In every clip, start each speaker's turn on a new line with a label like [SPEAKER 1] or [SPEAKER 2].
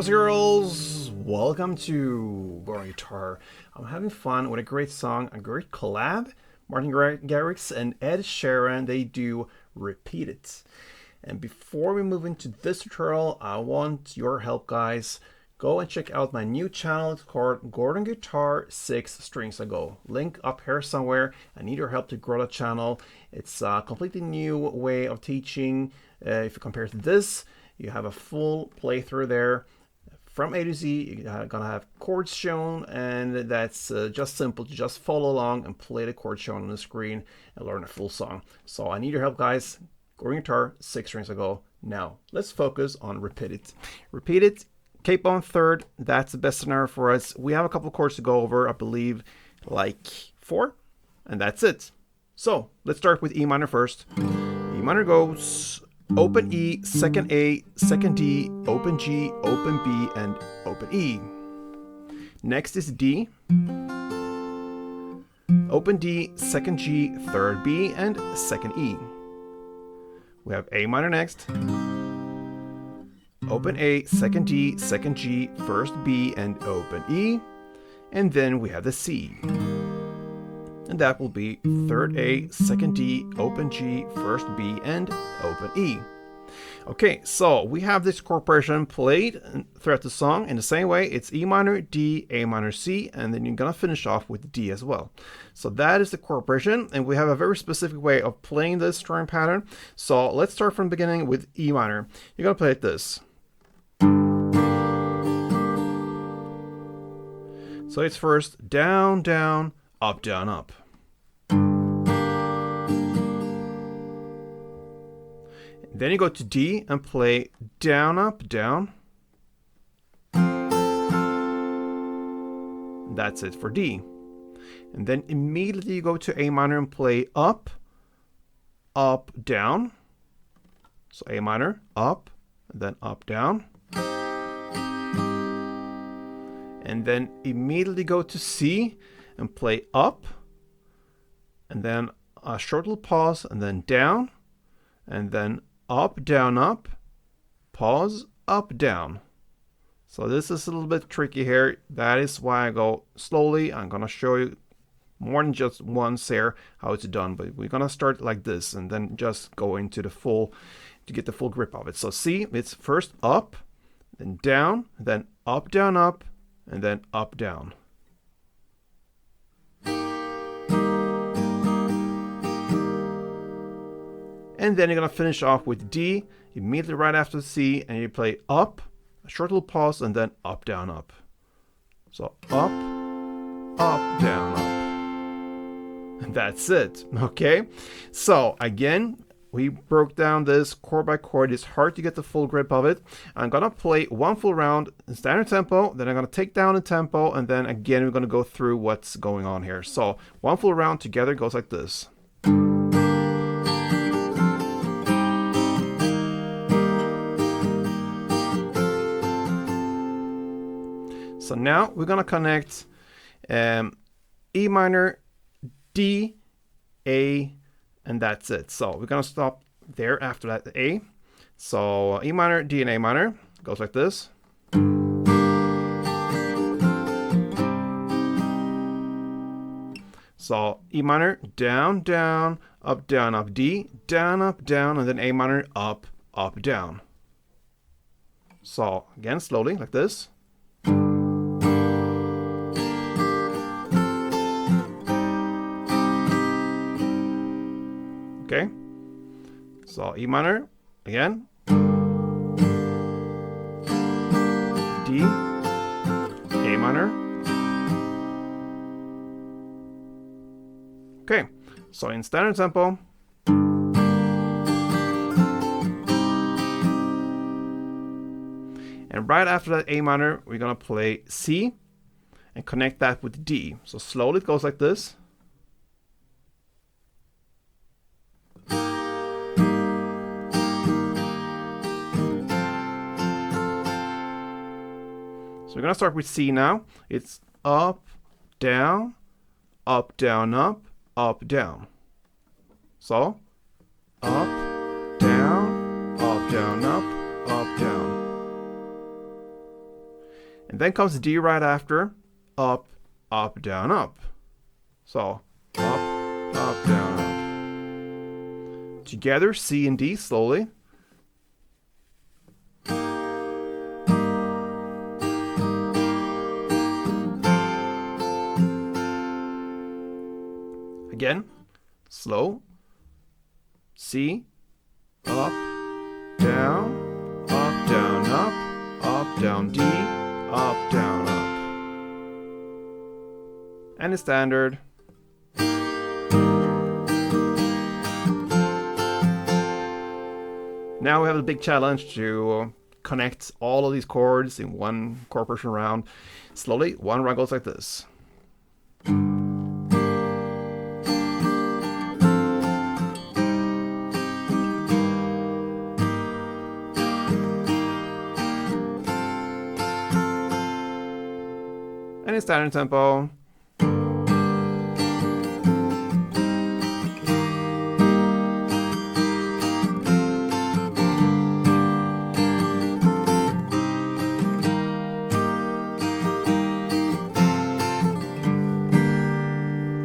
[SPEAKER 1] boys and girls? Welcome to Boring Guitar. I'm having fun with a great song, a great collab. Martin Garrix and Ed Sheeran, they do Repeat It. And before we move into this tutorial, I want your help, guys. Go and check out my new channel. It's called Gordon Guitar 6 Strings Ago. Link up here somewhere. I need your help to grow the channel. It's a completely new way of teaching. If you compare to this, you have a full playthrough there from A to Z. You're gonna have chords shown, and that's just simple to just follow along and play the chords shown on the screen and learn a full song. So I need your help, guys. Gordon Guitar 6 Strings Ago. Now let's focus on Repeat It. Repeat It. Capo on third. That's the best scenario for us. We have a couple of chords to go over. I believe like 4, and that's it. So let's start with E minor first. E minor goes open E, second A, second D, open G, open B, and open E. Next is D. Open D, second G, third B, and second E. We have A minor next. Open A, second D, second G, first B, and open E. And then we have the C. And that will be third A, second D, open G, first B, and open E. Okay, so we have this chord progression played throughout the song in the same way. It's E minor, D, A minor, C, and then you're gonna finish off with D as well. So that is the chord progression, and we have a very specific way of playing this strumming pattern. So let's start from the beginning with E minor. You're gonna play it this. So it's first down, down, up, down, up. Then you go to D and play down, up, down. That's it for D. And then immediately you go to A minor and play up, up, down. So A minor, up, and then up, down. And then immediately go to C and play up, and then a short little pause, and then down, and then up, down, up, pause, up, down. So this is a little bit tricky here. That is why I go slowly. I'm gonna show you more than just once here how it's done, but we're gonna start like this and then just go into the full, to get the full grip of it. So see, it's first up, then down, then up, down, up, and then up, down. And then you're going to finish off with D immediately right after C, and you play up, a short little pause, and then up, down, up. So up, up, down, up. And that's it. Okay? So again, we broke down this chord by chord. It's hard to get the full grip of it. I'm going to play one full round in standard tempo, then I'm going to take down the tempo, and then again we're going to go through what's going on here. So one full round together goes like this. So now we're going to connect E minor, D, A, and that's it. So we're going to stop there after that A. So E minor, D, and A minor goes like this. So E minor, down, down, up, D, down, up, down, and then A minor, up, up, down. So again, slowly like this. Okay, so E minor again, D, A minor. Okay, so in standard tempo, and right after that A minor, we're gonna play C and connect that with D. So slowly it goes like this. So we're going to start with C now. It's up, down, up, down, up, up, down. So, up, down, up, down, up, up, down. And then comes D right after. Up, up, down, up. So, up, down, up. Together, C and D slowly. Again, slow. C, up, down, up, down, up, down, D, up, down, up. And a standard. Now we have a big challenge to connect all of these chords in one chord progression round. Slowly, one round goes like this. And a standard tempo.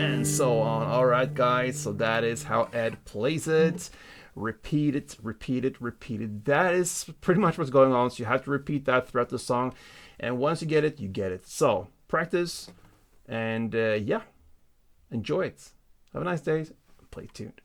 [SPEAKER 1] And so on. Alright guys, so that is how Ed plays it. Repeat it, repeat it, repeat it. That is pretty much what's going on. So you have to repeat that throughout the song. And once you get it, you get it. So practice and yeah, enjoy it. Have a nice day. Play tuned.